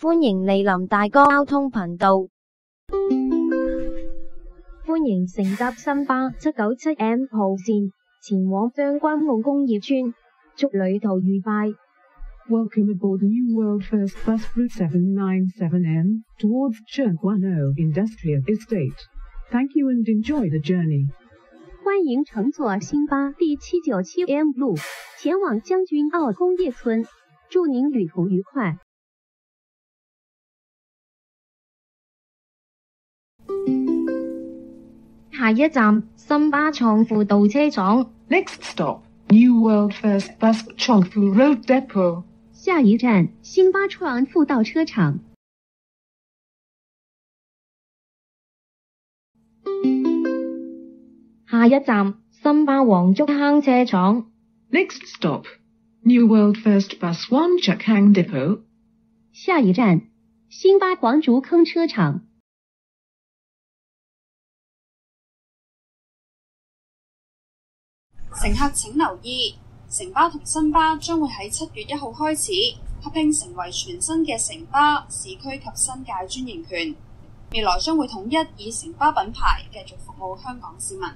歡迎莅臨大哥交通頻道。歡迎乘搭新巴797M 號線前往將軍澳工業村，祝旅途愉快。Welcome aboard New World First Bus Route 797M towards Jianguanhou Industrial Estate. Thank you and enjoy the journey. 歡迎乘坐新巴第797M 路前往將軍澳工業村，祝您旅途愉快。下一站新巴創富道車廠。Next stop, New World First Bus Chongfu Road Depot. 下一站新巴創富道車廠。下一站新巴黃竹坑車廠。Next stop, New World First Bus Wangjiakhang Depot. 下一站新巴黃竹坑車廠。乘客請留意，城巴同新巴將會喺7月1號開始合併成為全新嘅城巴市區及新界專營權，未來將會統一以城巴品牌繼續服務香港市民。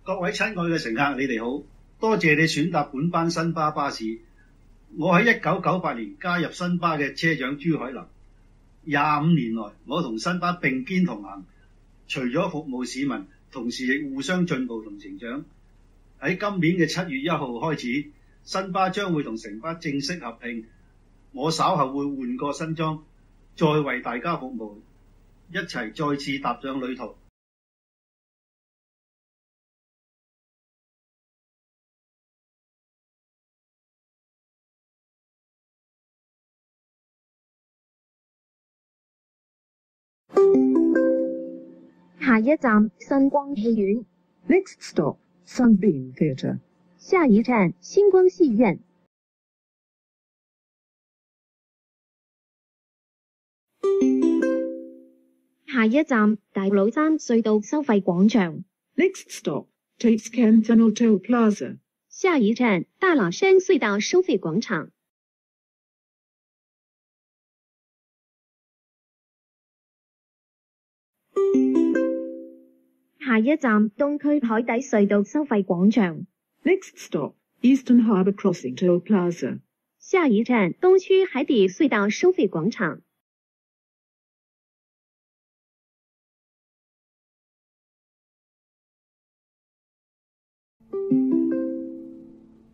各位親愛嘅乘客，你哋好，多謝你選搭本班新巴巴士。我喺1998年加入新巴嘅車長朱海林，25年來我同新巴並肩同行，除咗服務市民，同時亦互相進步同成長。喺今年嘅7月1號開始，新巴將會同城巴正式合併，我稍後會換個新裝，再為大家服務，一齊再次踏上旅途。下一站新光戲院。Next stop, Sunbeam Theatre. 下一站星光戲院。下一站大老山隧道收費廣場。Next stop, Tatescan Tunnel Toll Plaza. 下一站大老山隧道收費廣場。下一站東區海底隧道收費廣場。Next stop, Eastern Harbour Crossing Toll Plaza. 下一站東區海底隧道收費廣場。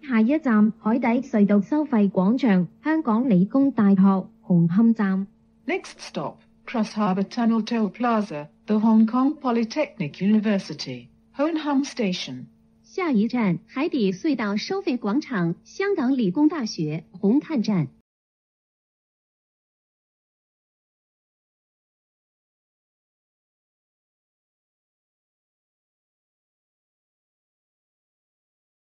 下一站海底隧道收費廣場，香港理工大學紅磡站。Next stop, Cross Harbour Tunnel Toll Plaza, the Hong Kong Polytechnic University, Honham Station. 下一站海底隧道收費廣場，香港理工大學紅磡站。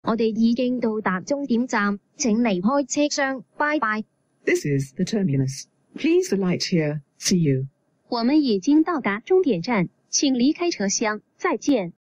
我哋已經到達終點站，請離開車廂，拜拜。This is the terminus. Please alight here. See you. 我們已經到達終點站，請離開車廂，再見。